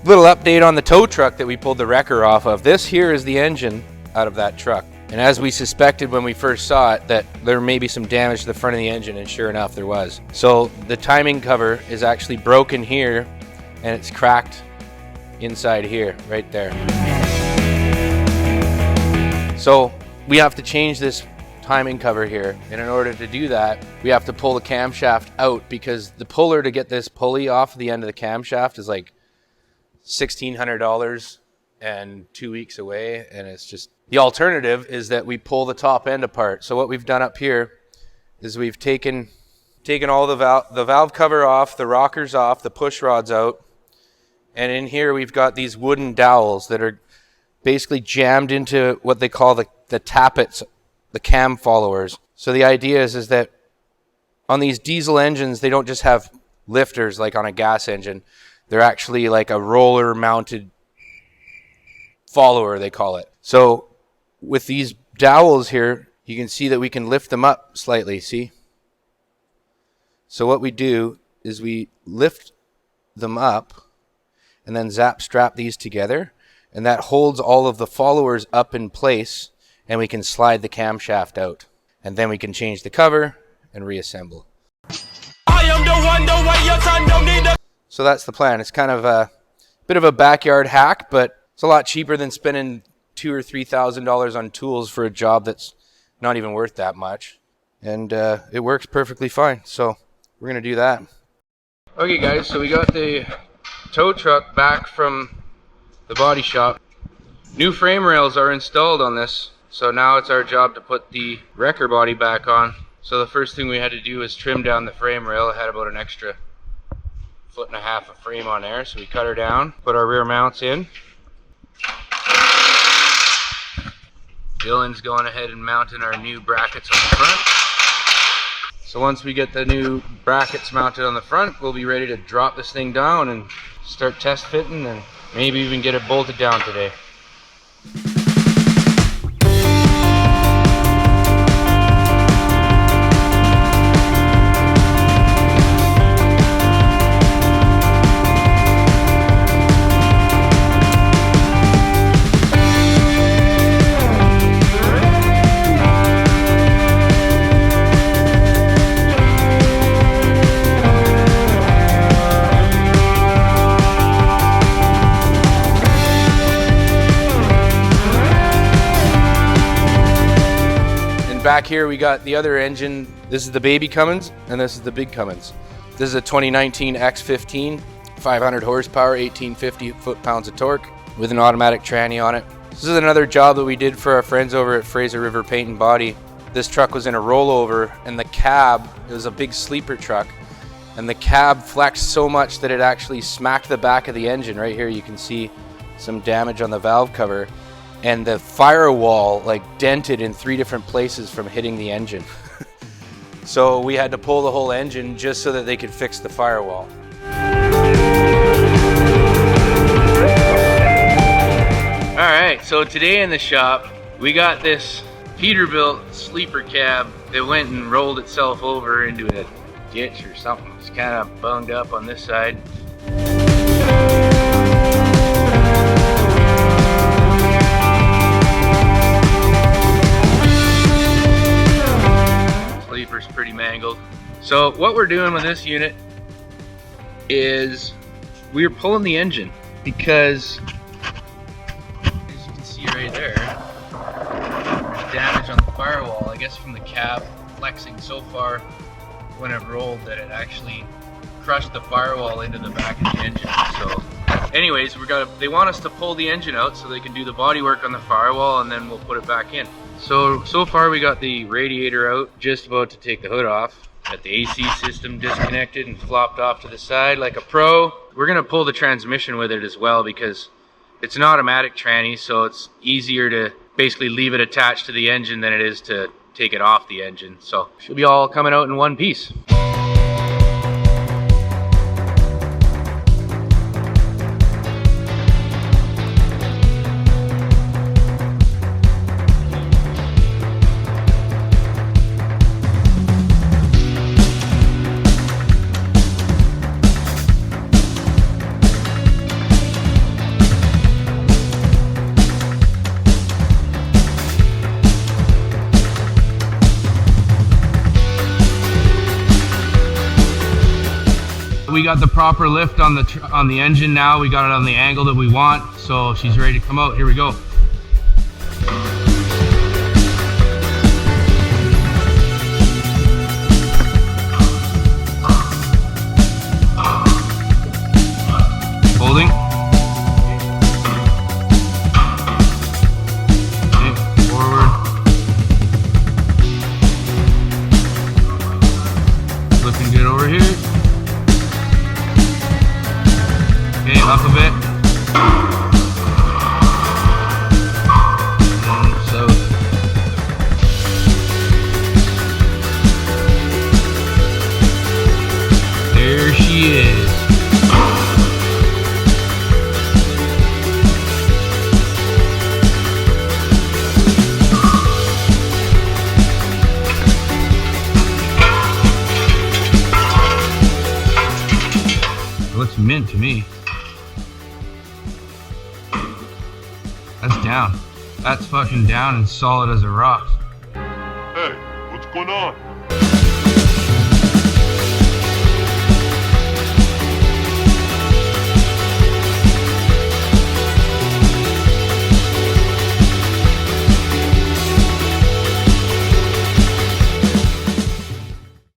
Little update on the tow truck that we pulled the wrecker off of. This here is the engine out of that truck. And as we suspected when we first saw it, that there may be some damage to the front of the engine, and sure enough there was. So the timing cover is actually broken here and it's cracked inside here, right there. So we have to change this timing cover here, and in order to do that we have to pull the camshaft out, because the puller to get this pulley off the end of the camshaft is like $1,600 and 2 weeks away, and it's just, the alternative is that we pull the top end apart. So what we've done up here is we've taken all the valve cover off, the rockers off, the push rods out, and in here we've got these wooden dowels that are basically jammed into what they call the tappets, the cam followers. So the idea is that on these diesel engines, they don't just have lifters like on a gas engine. They're actually like a roller mounted follower, they call it. So with these dowels here, you can see that we can lift them up slightly, see? So what we do is we lift them up and then strap these together, and that holds all of the followers up in place, and we can slide the camshaft out, and then we can change the cover and reassemble. So that's the plan. It's kind of a bit of a backyard hack, but it's a lot cheaper than spending $2,000 or $3,000 on tools for a job that's not even worth that much. And it works perfectly fine. So we're going to do that. Okay guys, so we got the tow truck back from the body shop. New frame rails are installed on this. So now it's our job to put the wrecker body back on. So the first thing we had to do was trim down the frame rail. It had about an extra 1.5 feet of frame on there. So we cut her down, put our rear mounts in. Dylan's going ahead and mounting our new brackets on the front. So once we get the new brackets mounted on the front, we'll be ready to drop this thing down and start test fitting, and maybe even get it bolted down today. Back here we got the other engine. This is the baby Cummins, and this is the big Cummins. This is a 2019 X15, 500 horsepower, 1850 foot-pounds of torque with an automatic tranny on it. This is another job that we did for our friends over at Fraser River Paint and Body. This truck was in a rollover, and the cab, it was a big sleeper truck, and the cab flexed so much that it actually smacked the back of the engine. Right here you can see some damage on the valve cover. And the firewall like dented in 3 different places from hitting the engine. So we had to pull the whole engine just so that they could fix the firewall. Alright, so today in the shop we got this Peterbilt sleeper cab that went and rolled itself over into a ditch or something. It's kind of bunged up on this side. Sleeper's pretty mangled. So what we're doing with this unit is we're pulling the engine, because as you can see right there, there's damage on the firewall, I guess from the cab flexing so far when it rolled that it actually crushed the firewall into the back of the engine. So anyways, they want us to pull the engine out so they can do the body work on the firewall, and then we'll put it back in. So far we got the radiator out, just about to take the hood off. Got the AC system disconnected and flopped off to the side like a pro. We're gonna pull the transmission with it as well, because it's an automatic tranny, so it's easier to basically leave it attached to the engine than it is to take it off the engine. So should be all coming out in one piece. we got the proper lift on the engine now. We got it on the angle that we want, so she's ready to come out. Here we go. Holding. Okay, forward. Looking good over here. Okay, up a bit. And south. There she is. It looks mint to me. That's down. That's fucking down and solid as a rock. Hey, what's going on?